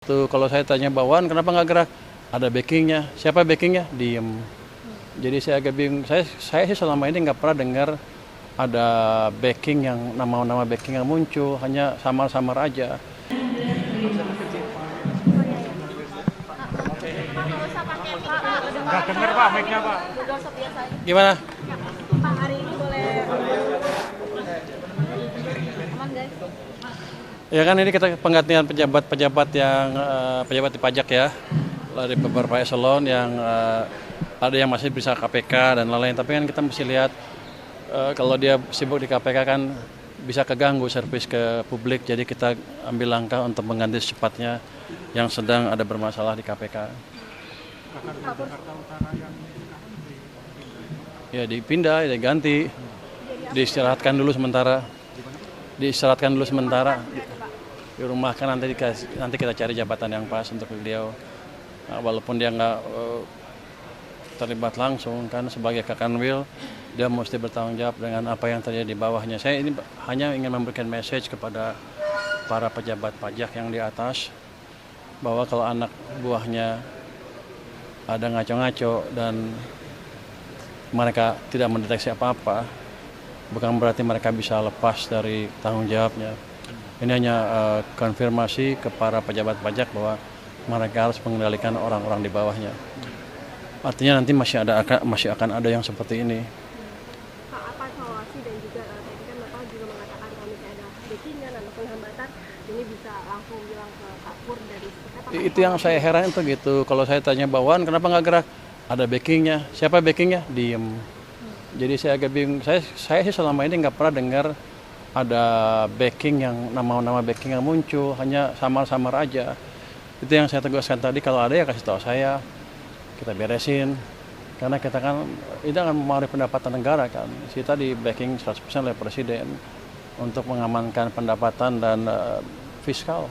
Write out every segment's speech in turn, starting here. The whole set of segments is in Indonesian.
Tuh kalau saya tanya bawaan kenapa nggak gerak? Ada backingnya. Siapa backingnya? Diem. Jadi saya agak bingung. Saya sih selama ini nggak pernah dengar ada backing yang nama-nama backing yang muncul, hanya samar-samar aja. Nggak denger Pak, mic-nya Pak. Gimana? Pak, hari ini boleh aman guys. Ya kan ini kita penggantian pejabat-pejabat yang pejabat di pajak ya, dari beberapa eselon yang ada yang masih bisa KPK dan lain-lain. Tapi kan kita mesti lihat kalau dia sibuk di KPK kan bisa keganggu servis ke publik. Jadi kita ambil langkah untuk mengganti secepatnya yang sedang ada bermasalah di KPK. Ya dipindah, diganti, diistirahatkan dulu sementara. Di rumah kan nanti kita cari jabatan yang pas untuk beliau. Nah, walaupun dia nggak terlibat langsung kan sebagai kakanwil, dia mesti bertanggung jawab dengan apa yang terjadi di bawahnya. Saya ini hanya ingin memberikan message kepada para pejabat pajak yang di atas bahwa kalau anak buahnya ada ngaco-ngaco dan mereka tidak mendeteksi apa-apa, bukan berarti mereka bisa lepas dari tanggung jawabnya. Ini hanya konfirmasi ke para pejabat pajak bahwa mereka harus mengendalikan orang-orang di bawahnya. Artinya nanti masih akan ada yang seperti ini. Pak, apa evaluasi dan juga tadi kan Bapak juga mengatakan kalau misalnya ada backingan ataupun hambatan, ini bisa langsung bilang ke Pak Pur dari Itu yang saya heran itu gitu. Kalau saya tanya bawaan kenapa nggak gerak? Ada backingnya. Siapa backingnya? Diem. Jadi saya agak bingung. Saya sih selama ini nggak pernah dengar ada backing yang nama-nama backing yang muncul, hanya samar-samar aja. Itu yang saya tegaskan tadi, kalau ada ya kasih tahu saya, kita beresin. Karena kita kan itu akan mempengaruhi pendapatan negara kan. Kita di backing 100% oleh Presiden untuk mengamankan pendapatan dan fiskal,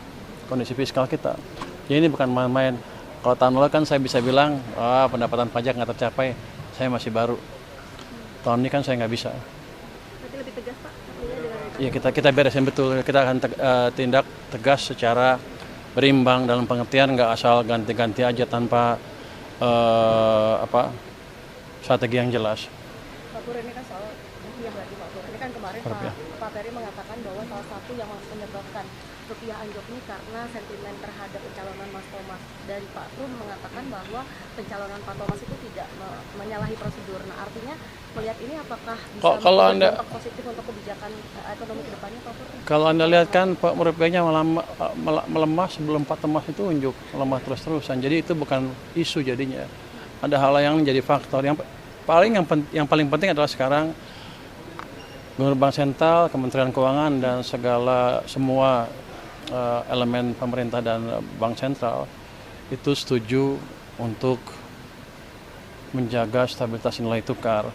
kondisi fiskal kita. Jadi ini bukan main-main. Kalau tahun lalu kan saya bisa bilang, pendapatan pajak nggak tercapai, saya masih baru. Tahun ini kan saya nggak bisa. Berarti lebih tegas Pak? Ya kita beresin betul, kita akan tindak tegas secara berimbang dalam pengertian nggak asal ganti-ganti aja tanpa strategi yang jelas. Pak Pur, ini kan soal rupiah lagi Pak Pur. Ini kan kemarin Pak Ferry mengatakan bahwa salah satu yang menyebabkan rupiah anjlok ini karena sentimen terhadap pencalonan Mas Thomas. Dan Pak Pur mengatakan bahwa pencalonan Pak Thomas itu tidak menyalahi prosedur. Nah artinya melihat ini apakah bisa berdampak positif untuk kebijakan ekonomi ke depannya Pak Pur? Kalau Anda lihat kan Pak rupiahnya melemah sebelum Pak Thomas itu unjuk, melemah terus-terusan. Jadi itu bukan isu jadinya. Ada hal yang menjadi faktor. Yang paling penting adalah sekarang Gubernur Bank Sentral, Kementerian Keuangan dan semua elemen pemerintah dan Bank Sentral itu setuju untuk menjaga stabilitas nilai tukar.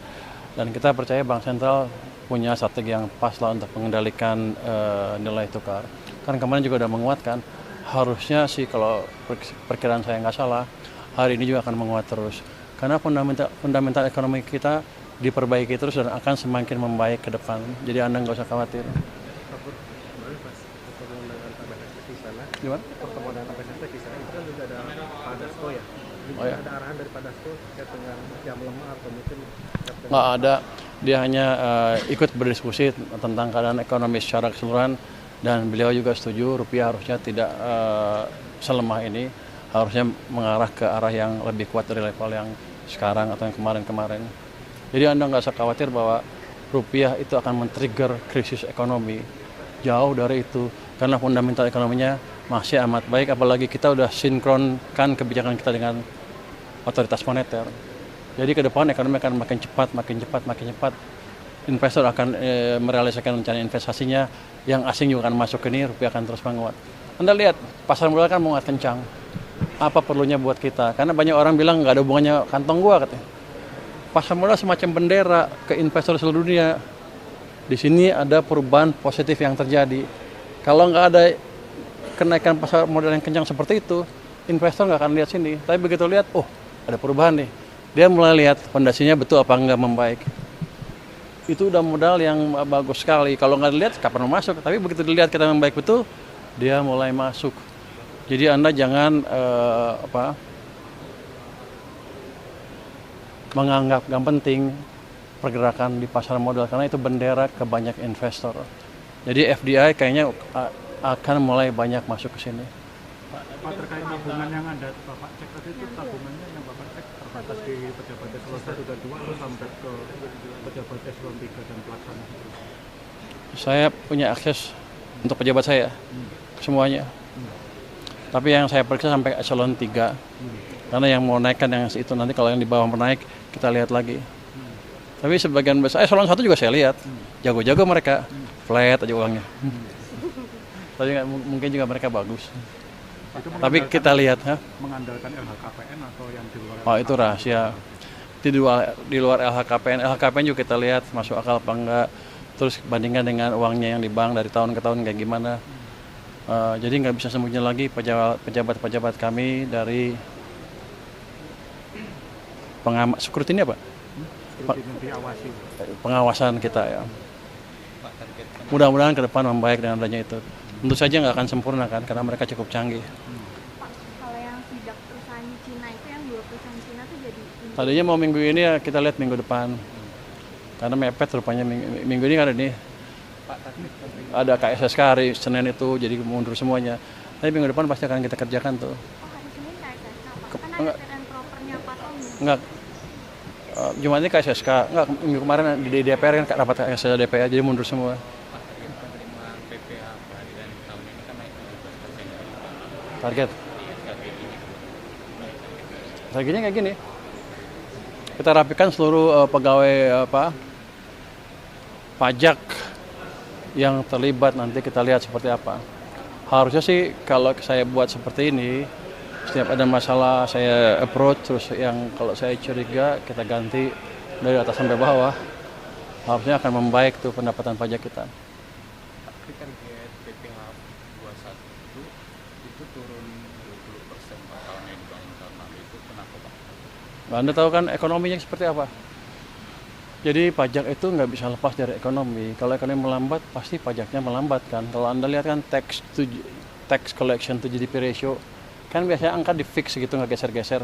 Dan kita percaya Bank Sentral punya strategi yang pas lah untuk mengendalikan nilai tukar. Kan kemarin juga sudah menguatkan, harusnya sih kalau perkiraan saya nggak salah, hari ini juga akan menguat terus. Karena fundamental ekonomi kita diperbaiki terus dan akan semakin membaik ke depan. Jadi Anda nggak usah khawatir. Gimana? Pertemuan dengan Pak Presiden di sana itu kan juga ada Pak Dasko ya. Ada arahan dari Pak Dasko terkait dengan yang melemah atau mungkin nggak ada. Dia hanya ikut berdiskusi tentang keadaan ekonomi secara keseluruhan dan beliau juga setuju rupiah harusnya tidak selemah ini, harusnya mengarah ke arah yang lebih kuat dari level yang sekarang atau yang kemarin-kemarin. Jadi Anda nggak usah khawatir bahwa rupiah itu akan men-trigger krisis ekonomi. Jauh dari itu, karena fundamental ekonominya masih amat baik, apalagi kita udah sinkronkan kebijakan kita dengan otoritas moneter. Jadi ke depan ekonomi akan makin cepat. Investor akan merealisasikan rencana investasinya, yang asing juga akan masuk ke ini, rupiah akan terus menguat. Anda lihat, pasar modal kan menguat kencang. Apa perlunya buat kita? Karena banyak orang bilang nggak ada hubungannya kantong gua katanya. Pasar modal semacam bendera ke investor seluruh dunia. Di sini ada perubahan positif yang terjadi. Kalau nggak ada kenaikan pasar modal yang kencang seperti itu, investor nggak akan lihat sini. Tapi begitu lihat, ada perubahan nih. Dia mulai lihat fondasinya betul apa nggak membaik. Itu udah modal yang bagus sekali. Kalau nggak dilihat, kapan mau masuk? Tapi begitu dilihat kita membaik betul, dia mulai masuk. Jadi Anda jangan menganggap gak penting pergerakan di pasar modal karena itu bendera ke banyak investor. Jadi FDI kayaknya akan mulai banyak masuk ke sini. Pak, terkait tabungan yang Anda Bapak cek tadi itu tabungannya yang Bapak cek terbatas di pejabat eselon 1 dan 2 atau sampai ke pejabat eselon 3 dan pelaksana? Saya punya akses untuk pejabat saya, semuanya. Tapi yang saya periksa sampai eselon 3. Karena yang mau naikkan yang itu nanti kalau yang di bawah menaik, kita lihat lagi. Tapi sebagian besar, eselon 1 juga saya lihat. Jago-jago mereka, flat aja uangnya. Tapi mungkin juga mereka bagus. Tapi kita lihat, mengandalkan LHKPN atau yang di luar? Oh, itu rahasia. Di luar LHKPN juga kita lihat masuk akal apa enggak. Terus bandingkan dengan uangnya yang di bank dari tahun ke tahun kayak gimana. Jadi nggak bisa sembunyi lagi pejabat-pejabat kami dari pengamat security ini apa? Pengawasan kita ya. Mudah-mudahan ke depan membaik dengan adanya itu. Tentu saja nggak akan sempurna kan, karena mereka cukup canggih. Pak, kalau yang sidak perusahaan Cina itu yang 2 perusahaan Cina itu jadi... Tadinya mau minggu ini ya kita lihat minggu depan. Karena mepet rupanya minggu ini kan ini. Ada KSSK hari Senin itu, jadi mundur semuanya. Tapi minggu depan pasti akan kita kerjakan tuh. Oh, hari Senin KSSK, Pak? Kan ada fit and propernya Pak Tommy. Enggak. Jumat ini KSSK. Enggak, minggu kemarin di DPR kan rapat KSSK DPR, jadi mundur semua. Target. Targetnya kayak gini. Kita rapikan seluruh pegawai pajak yang terlibat, nanti kita lihat seperti apa. Harusnya sih kalau saya buat seperti ini, setiap ada masalah saya approach, terus yang kalau saya curiga kita ganti dari atas sampai bawah. Harusnya akan membaik tuh pendapatan pajak kita. Tapi kan PPh 21 itu turun 20% Pak tahunnya dibanding tahun lalu, itu kenapa Pak? Anda tahu kan ekonominya seperti apa? Jadi pajak itu nggak bisa lepas dari ekonomi. Kalau ekonomi melambat, pasti pajaknya melambat kan. Kalau Anda lihat kan tax collection to GDP ratio, kan biasanya angka di fix gitu, nggak geser-geser.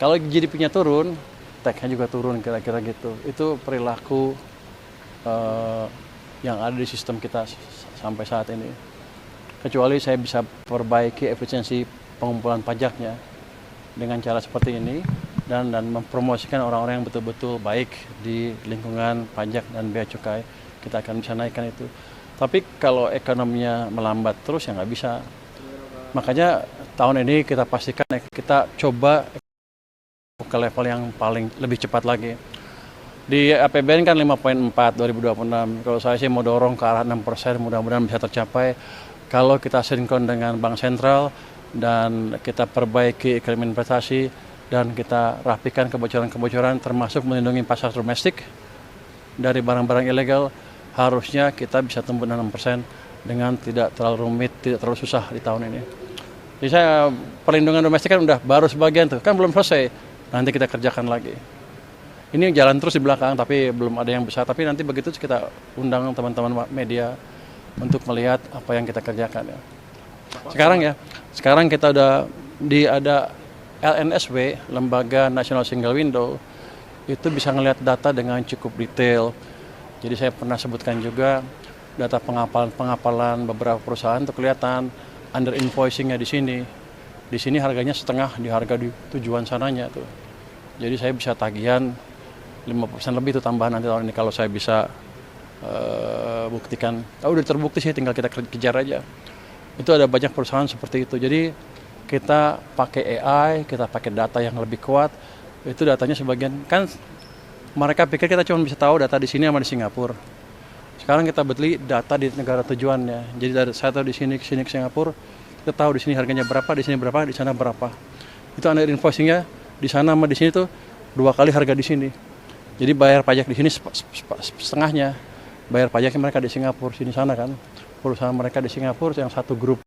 Kalau GDP-nya turun, tax-nya juga turun kira-kira gitu. Itu perilaku yang ada di sistem kita sampai saat ini. Kecuali saya bisa perbaiki efisiensi pengumpulan pajaknya dengan cara seperti ini, dan mempromosikan orang-orang yang betul-betul baik di lingkungan pajak dan bea cukai, kita akan bisa naikkan itu. Tapi kalau ekonominya melambat terus ya nggak bisa. Makanya tahun ini kita pastikan kita coba ke level yang paling lebih cepat lagi. Di APBN kan 5,4 2026. Kalau saya sih mau dorong ke arah 6%, mudah-mudahan bisa tercapai. Kalau kita sinkron dengan Bank Sentral dan kita perbaiki iklim investasi, dan kita rapikan kebocoran-kebocoran termasuk melindungi pasar domestik dari barang-barang ilegal, harusnya kita bisa tumbuh 6% dengan tidak terlalu rumit, tidak terlalu susah di tahun ini. Jadi saya perlindungan domestik kan udah baru sebagian tuh, kan belum selesai, nanti kita kerjakan lagi. Ini jalan terus di belakang, tapi belum ada yang besar, tapi nanti begitu kita undang teman-teman media untuk melihat apa yang kita kerjakan ya. Sekarang kita udah ada LNSW, Lembaga National Single Window, itu bisa ngelihat data dengan cukup detail. Jadi saya pernah sebutkan juga data pengapalan beberapa perusahaan itu kelihatan under invoicingnya di sini. Di sini harganya setengah di harga di tujuan sananya tuh. Jadi saya bisa tagihan 5% lebih itu tambahan nanti tahun ini kalau saya bisa buktikan. Udah terbukti sih, tinggal kita kejar aja. Itu ada banyak perusahaan seperti itu. Jadi kita pakai AI, kita pakai data yang lebih kuat, itu datanya sebagian, kan mereka pikir kita cuma bisa tahu data di sini sama di Singapura. Sekarang kita beli data di negara tujuannya. Jadi dari saya tahu di sini ke Singapura, kita tahu di sini harganya berapa, di sini berapa, di sana berapa. Itu under invoicingnya di sana sama di sini tuh 2 kali harga di sini. Jadi bayar pajak di sini setengahnya, bayar pajaknya mereka di Singapura, sini sana kan. Perusahaan mereka di Singapura yang satu grup.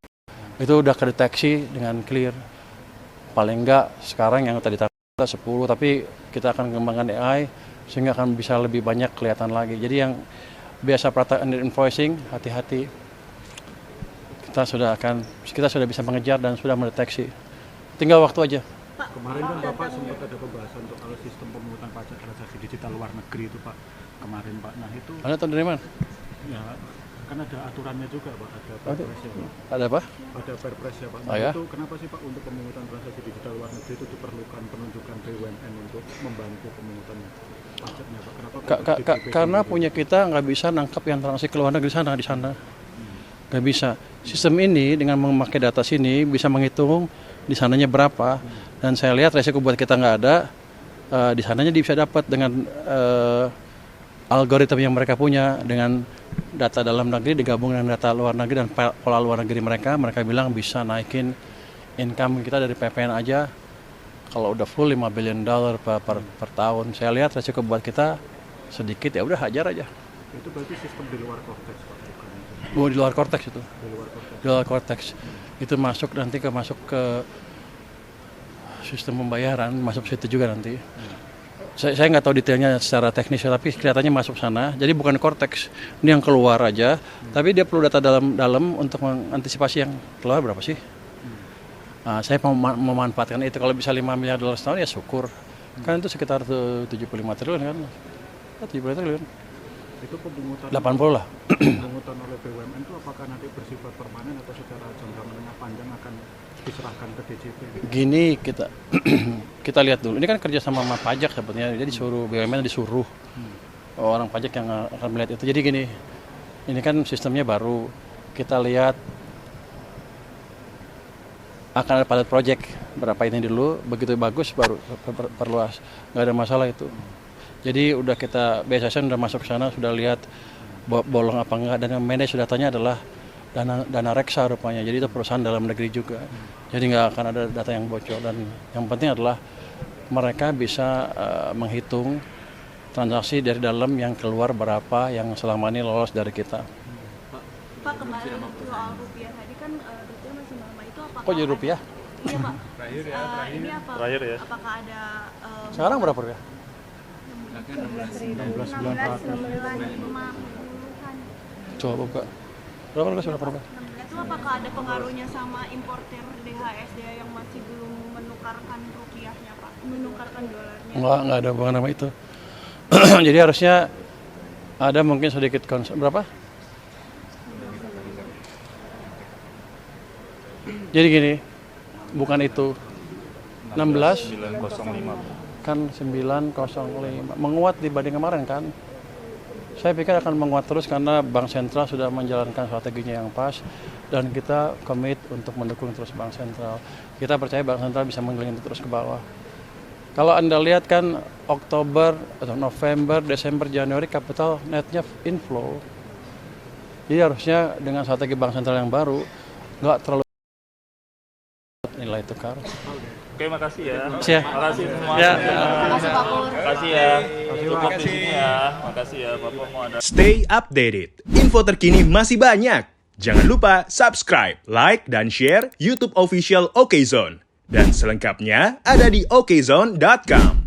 Itu udah kedeteksi dengan clear. Paling enggak sekarang yang tadi kita 10, tapi kita akan kembangkan AI sehingga akan bisa lebih banyak kelihatan lagi. Jadi yang biasa praktek under invoicing, hati-hati. kita sudah bisa mengejar dan sudah mendeteksi. Tinggal waktu aja. Kemarin kan Bapak sempat ada pembahasan soal sistem pemungutan pajak transaksi digital luar negeri itu Pak. Kemarin Pak, nah itu Anda tahu dari mana? ya kan ada aturannya juga Pak, ada perpres ya Pak. Ada apa? Ada perpres ya Pak. Oh, ya? Itu kenapa sih Pak untuk pemungutan transaksi digital luar negeri itu diperlukan penunjukan BUMN untuk membantu pemungutan pajaknya Pak? Kenapa? Karena punya kita nggak bisa nangkap yang transaksi ke luar negeri di sana. Nggak bisa. Sistem ini dengan memakai data sini bisa menghitung di sananya berapa. Dan saya lihat resiko buat kita nggak ada. Di sananya bisa dapat dengan algoritma yang mereka punya, dengan data dalam negeri digabung dengan data luar negeri dan pola luar negeri mereka bilang bisa naikin income kita dari PPN aja kalau udah full $5 billion per tahun. Saya lihat resiko buat kita sedikit, ya udah hajar aja. Itu berarti sistem di luar konteks Pak, bukan itu. Di luar korteks itu. Di luar korteks. Itu masuk ke sistem pembayaran, masuk situ juga nanti. Saya nggak tahu detailnya secara teknis, tapi kelihatannya masuk sana. Jadi bukan korteks, ini yang keluar aja. Tapi dia perlu data dalam untuk mengantisipasi yang keluar berapa sih. Nah, saya memanfaatkan itu. Kalau bisa $5 miliar setahun ya syukur. Kan itu sekitar 75 triliun kan. 75 triliun. Itu pemungutan 80 lah. Pemungutan oleh BUMN itu apakah nanti bersifat permanen atau secara jangka menengah panjang akan diserahkan ke DJP? Gini kita lihat dulu. Ini kan kerja sama pajak sebetulnya. Jadi disuruh BUMN disuruh orang pajak yang akan melihat itu. Jadi gini, ini kan sistemnya baru. Kita lihat akan ada pilot project berapa ini dulu. Begitu bagus baru perluas. Nggak ada masalah itu. Jadi udah kita BSSN udah masuk ke sana, sudah lihat bolong apa enggak, dan yang manage datanya adalah dana reksa rupanya. Jadi itu perusahaan dalam negeri juga. Jadi nggak akan ada data yang bocor, dan yang penting adalah mereka bisa menghitung transaksi dari dalam yang keluar berapa yang selama ini lolos dari kita. Pak, kemarin soal rupiah tadi kan rupiah masih melemah, itu apakah Kok jadi rupiah? Iya Pak. Terakhir ya, Ini apa? Terakhir ya. Apakah ada Sekarang berapa rupiah? 16.950-an? Coba buka. Berapa rupiah? Itu apakah ada pengaruhnya sama importer DHSD yang masih belum menukarkan rupiahnya Pak? Menukarkan dolarnya? Nggak ada hubungan sama itu. Jadi harusnya ada mungkin sedikit berapa? Jadi gini, bukan itu. 905. Kan 905 menguat dibanding kemarin kan. Saya pikir akan menguat terus karena Bank Sentral sudah menjalankan strateginya yang pas, dan kita komit untuk mendukung terus Bank Sentral. Kita percaya Bank Sentral bisa menggelinding terus ke bawah. Kalau Anda lihat kan Oktober atau November, Desember, Januari capital netnya inflow. Jadi harusnya dengan strategi Bank Sentral yang baru nggak terlalu nilai tukar. Oke, makasih ya. Ya. Makasih semua. Ya. Makasih ya. Cukup di sini ya. Makasih ya, Bapak mau ada. Stay updated. Info terkini masih banyak. Jangan lupa subscribe, like, dan share YouTube official OKZone. Dan selengkapnya ada di okezone.com.